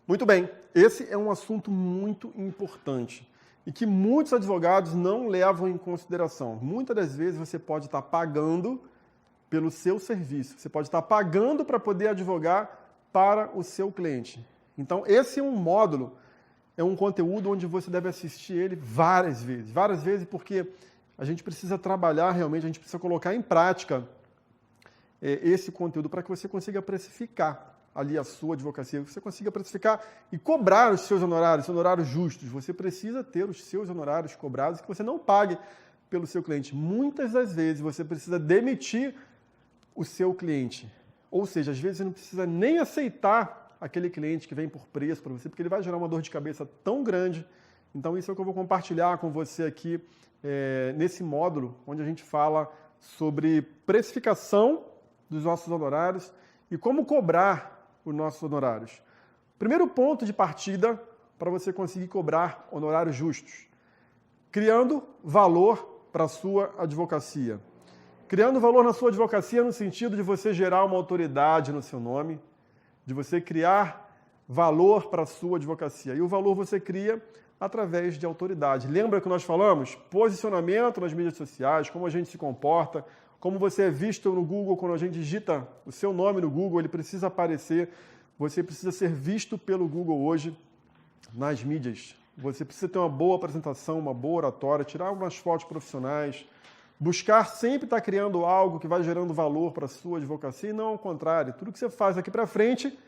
Muito bem, esse é um assunto muito importante e que muitos advogados não levam em consideração. Muitas das vezes você pode estar pagando pelo seu serviço, você pode estar pagando para poder advogar para o seu cliente. Então, esse é um módulo, é um conteúdo onde você deve assistir ele várias vezes porque a gente precisa trabalhar realmente, a gente precisa colocar em prática esse conteúdo para que você consiga precificar ali a sua advocacia, que você consiga precificar e cobrar os seus honorários justos. Você precisa ter os seus honorários cobrados, que você não pague pelo seu cliente. Muitas das vezes você precisa demitir o seu cliente. Ou seja, às vezes você não precisa nem aceitar aquele cliente que vem por preço para você, porque ele vai gerar uma dor de cabeça tão grande. Então isso é o que eu vou compartilhar com você aqui nesse módulo, onde a gente fala sobre precificação dos nossos honorários e como cobrar os nossos honorários. Primeiro ponto de partida para você conseguir cobrar honorários justos. Criando valor para a sua advocacia. Criando valor na sua advocacia no sentido de você gerar uma autoridade no seu nome, de você criar valor para a sua advocacia. E o valor você cria através de autoridade. Lembra que nós falamos? Posicionamento nas mídias sociais, como a gente se comporta, como você é visto no Google, quando a gente digita o seu nome no Google, ele precisa aparecer. Você precisa ser visto pelo Google hoje nas mídias. Você precisa ter uma boa apresentação, uma boa oratória, tirar umas fotos profissionais, buscar sempre estar criando algo que vai gerando valor para a sua advocacia e não ao contrário. Tudo que você faz daqui para frente,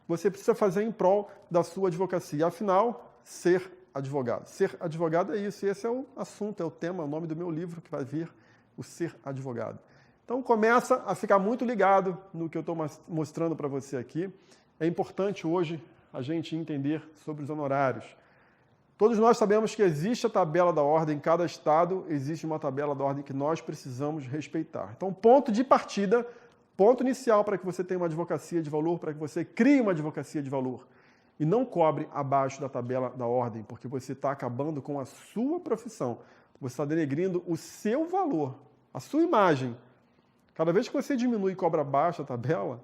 você precisa fazer em prol da sua advocacia. Afinal, ser advogado. Ser advogado é isso. E esse é o assunto, é o tema, o nome do meu livro que vai vir, o ser advogado. Então começa a ficar muito ligado no que eu estou mostrando para você aqui. É importante hoje a gente entender sobre os honorários. Todos nós sabemos que existe a tabela da ordem, em cada estado existe uma tabela da ordem que nós precisamos respeitar. Então, ponto de partida, ponto inicial para que você tenha uma advocacia de valor, para que você crie uma advocacia de valor. E não cobre abaixo da tabela da ordem, porque você está acabando com a sua profissão. Você está denegrindo o seu valor, a sua imagem. Cada vez que você diminui e cobra abaixo da tabela,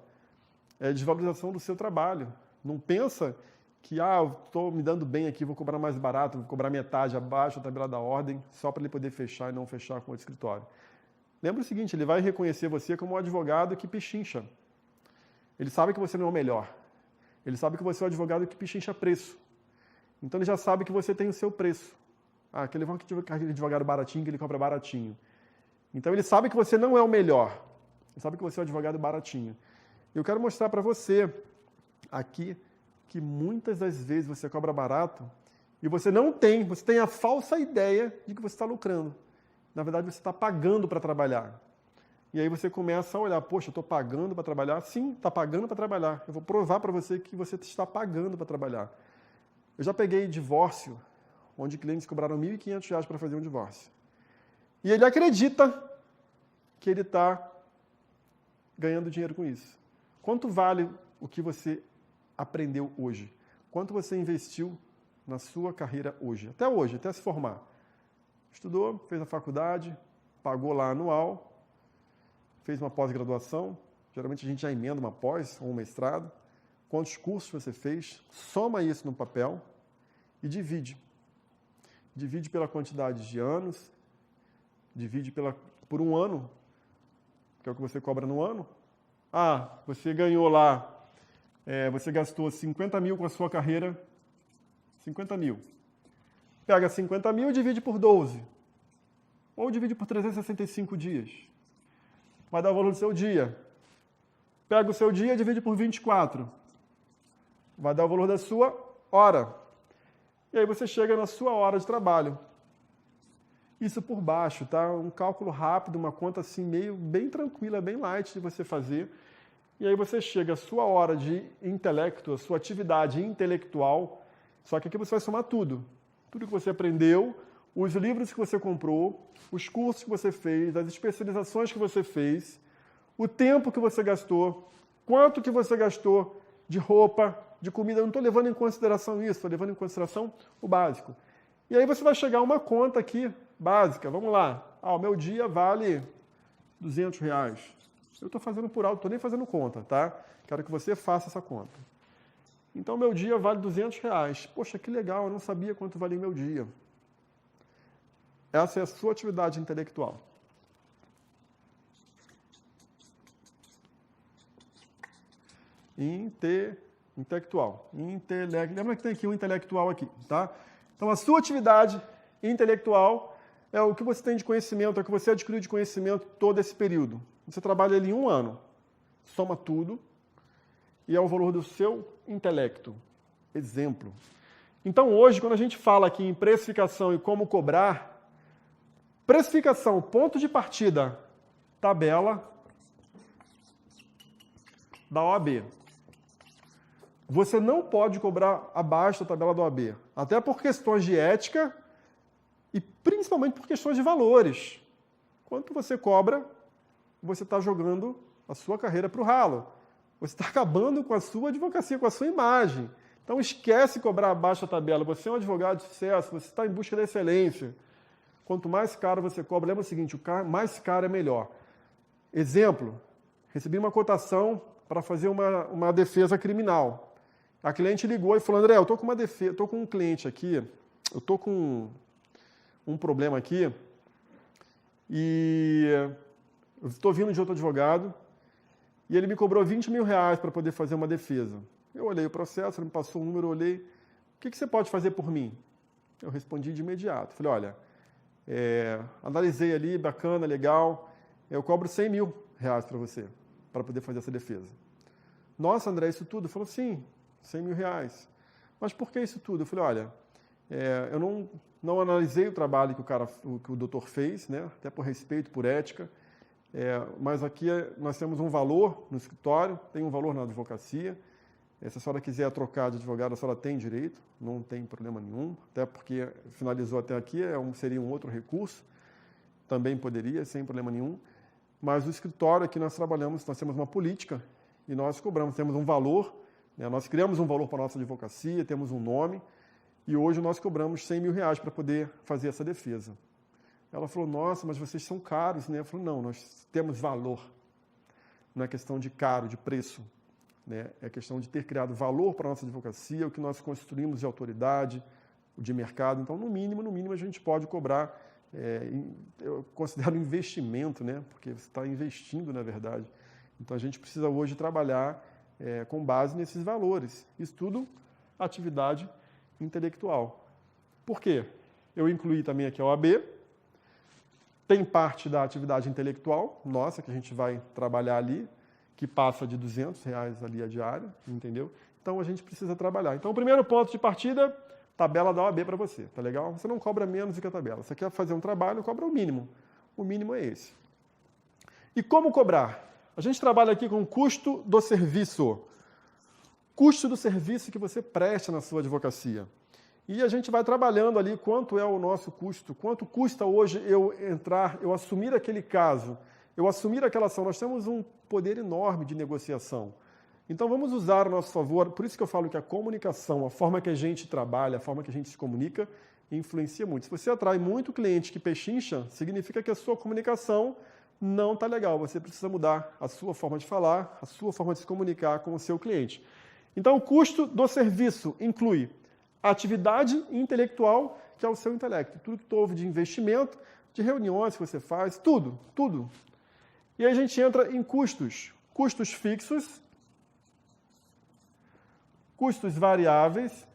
é desvalorização do seu trabalho. Não pensa que, eu estou me dando bem aqui, vou cobrar mais barato, vou cobrar metade abaixo da tabela da ordem, só para ele poder fechar e não fechar com o escritório. Lembra o seguinte, ele vai reconhecer você como um advogado que pechincha. Ele sabe que você não é o melhor. Ele sabe que você é um advogado que pechincha preço. Então ele já sabe que você tem o seu preço. Aquele advogado baratinho que ele cobra baratinho. Então ele sabe que você não é o melhor. Ele sabe que você é um advogado baratinho. Eu quero mostrar para você aqui que muitas das vezes você cobra barato e você tem a falsa ideia de que você está lucrando. Na verdade, você está pagando para trabalhar. E aí você começa a olhar, poxa, eu estou pagando para trabalhar? Sim, está pagando para trabalhar. Eu vou provar para você que você está pagando para trabalhar. Eu já peguei divórcio, onde clientes cobraram R$ 1.500 para fazer um divórcio. E ele acredita que ele está ganhando dinheiro com isso. Quanto vale o que você aprendeu hoje? Quanto você investiu na sua carreira hoje? Até se formar. Estudou, fez a faculdade, pagou lá anual, fez uma pós-graduação, geralmente a gente já emenda uma pós ou um mestrado. Quantos cursos você fez? Soma isso no papel e divide. Divide pela quantidade de anos, divide por um ano, que é o que você cobra no ano. Você ganhou lá, você gastou 50 mil com a sua carreira, 50 mil. Pega 50 mil e divide por 12. Ou divide por 365 dias. Vai dar o valor do seu dia. Pega o seu dia e divide por 24. Vai dar o valor da sua hora. E aí você chega na sua hora de trabalho. Isso por baixo, tá? Um cálculo rápido, uma conta assim meio bem tranquila, bem light de você fazer. E aí você chega à sua hora de intelecto, a sua atividade intelectual, só que aqui você vai somar tudo. Tudo que você aprendeu, os livros que você comprou, os cursos que você fez, as especializações que você fez, o tempo que você gastou, quanto que você gastou de roupa, de comida. Eu não estou levando em consideração isso, estou levando em consideração o básico. E aí você vai chegar a uma conta aqui, básica. Vamos lá. O meu dia vale R$200. Eu estou fazendo por alto, estou nem fazendo conta, tá? Quero que você faça essa conta. Então, meu dia vale R$200. Poxa, que legal, eu não sabia quanto valia meu dia. Essa é a sua atividade intelectual. Intelectual. Lembra que tem aqui um intelectual aqui, tá? Então, a sua atividade intelectual é o que você tem de conhecimento, é o que você adquiriu de conhecimento todo esse período. Você trabalha ali 1 ano, soma tudo, e é o valor do seu intelecto. Exemplo. Então, hoje, quando a gente fala aqui em precificação e como cobrar, precificação, ponto de partida, tabela da OAB. Você não pode cobrar abaixo da tabela da OAB, até por questões de ética e principalmente por questões de valores. Quanto você cobra, você está jogando a sua carreira para o ralo. Você está acabando com a sua advocacia, com a sua imagem. Então esquece cobrar abaixo da tabela. Você é um advogado de sucesso, você está em busca da excelência. Quanto mais caro você cobra, lembra o seguinte, mais caro é melhor. Exemplo, recebi uma cotação para fazer uma defesa criminal. A cliente ligou e falou, André, eu estou com uma defesa, estou com um cliente aqui, eu estou com um problema aqui e eu estou vindo de outro advogado e ele me cobrou R$20 mil para poder fazer uma defesa. Eu olhei o processo, ele me passou um número, eu olhei, o que você pode fazer por mim? Eu respondi de imediato, falei, olha, analisei ali, bacana, legal, eu cobro R$100 mil para você, para poder fazer essa defesa. Nossa, André, isso tudo? Ele falou, sim, R$100 mil. Mas por que isso tudo? Eu falei, olha, eu não analisei o trabalho que o doutor fez, né? Até por respeito, por ética, mas aqui nós temos um valor no escritório, tem um valor na advocacia. Se a senhora quiser trocar de advogado, a senhora tem direito, não tem problema nenhum, até porque finalizou até aqui, seria um outro recurso, também poderia, sem problema nenhum. Mas o escritório aqui nós trabalhamos, nós temos uma política e nós cobramos, temos um valor, né? Nós criamos um valor para a nossa advocacia, temos um nome, e hoje nós cobramos R$100 mil para poder fazer essa defesa. Ela falou, nossa, mas vocês são caros, né? Eu falei, não, nós temos valor. Não é questão de caro, de preço, né? É questão de ter criado valor para a nossa advocacia, o que nós construímos de autoridade, de mercado. Então, no mínimo, a gente pode cobrar, eu considero investimento, né? Porque você está investindo, na verdade. Então, a gente precisa hoje trabalhar com base nesses valores. Isso tudo, atividade intelectual. Por quê? Eu incluí também aqui a OAB, tem parte da atividade intelectual, nossa, que a gente vai trabalhar ali, que passa de R$200 ali a diária, entendeu? Então, a gente precisa trabalhar. Então, o primeiro ponto de partida, tabela da OAB para você, tá legal? Você não cobra menos do que a tabela. Você quer fazer um trabalho, cobra o mínimo. O mínimo é esse. E como cobrar? A gente trabalha aqui com o custo do serviço. Custo do serviço que você presta na sua advocacia. E a gente vai trabalhando ali quanto é o nosso custo, quanto custa hoje eu assumir aquele caso, eu assumir aquela ação. Nós temos um poder enorme de negociação. Então vamos usar a nosso favor, por isso que eu falo que a comunicação, a forma que a gente trabalha, a forma que a gente se comunica, influencia muito. Se você atrai muito cliente que pechincha, significa que a sua comunicação não está legal. Você precisa mudar a sua forma de falar, a sua forma de se comunicar com o seu cliente. Então, o custo do serviço inclui a atividade intelectual, que é o seu intelecto. Tudo que houve de investimento, de reuniões que você faz, tudo. E aí a gente entra em custos. Custos fixos, custos variáveis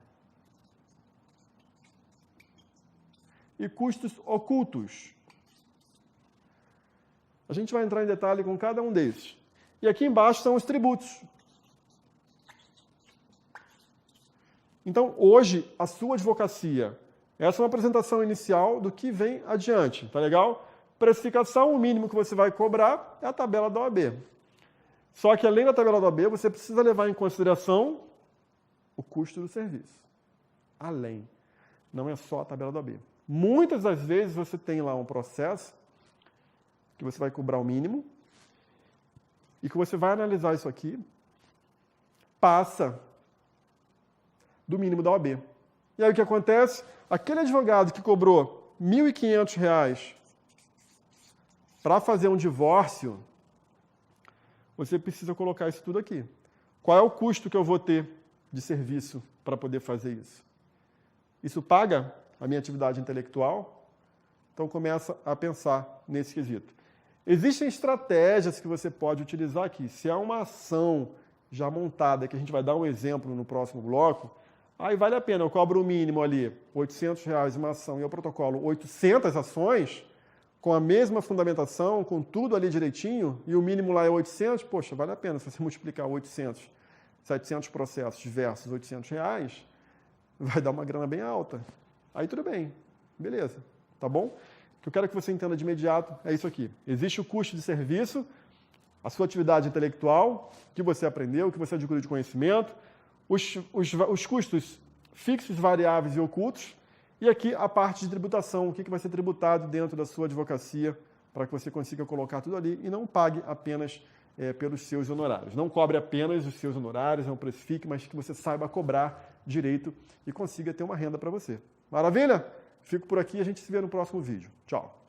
e custos ocultos. A gente vai entrar em detalhe com cada um desses. E aqui embaixo são os tributos. Então, hoje, a sua advocacia, essa é uma apresentação inicial do que vem adiante, tá legal? Precificação, o mínimo que você vai cobrar é a tabela da OAB. Só que, além da tabela da OAB, você precisa levar em consideração o custo do serviço. Além. Não é só a tabela da OAB. Muitas das vezes você tem lá um processo que você vai cobrar o mínimo e que você vai analisar isso aqui, passa do mínimo da OAB. E aí o que acontece? Aquele advogado que cobrou R$1.500 para fazer um divórcio, você precisa colocar isso tudo aqui. Qual é o custo que eu vou ter de serviço para poder fazer isso. Isso paga a minha atividade intelectual? Então começa a pensar nesse quesito. Existem estratégias que você pode utilizar aqui. Se há uma ação já montada, que a gente vai dar um exemplo no próximo bloco, aí vale a pena, eu cobro o mínimo ali, R$ 800 uma ação, e eu protocolo 800 ações, com a mesma fundamentação, com tudo ali direitinho, e o mínimo lá é 800, poxa, vale a pena. Se você multiplicar 800, 700 processos versus R$ 800, vai dar uma grana bem alta. Aí tudo bem, beleza, tá bom? O que eu quero que você entenda de imediato é isso aqui. Existe o custo de serviço, a sua atividade intelectual, que você aprendeu, que você adquiriu de conhecimento, os custos fixos, variáveis e ocultos, e aqui a parte de tributação, o que vai ser tributado dentro da sua advocacia, para que você consiga colocar tudo ali e não pague apenas pelos seus honorários. Não cobre apenas os seus honorários, é um preço fixo, mas que você saiba cobrar direito e consiga ter uma renda para você. Maravilha? Fico por aqui e a gente se vê no próximo vídeo. Tchau!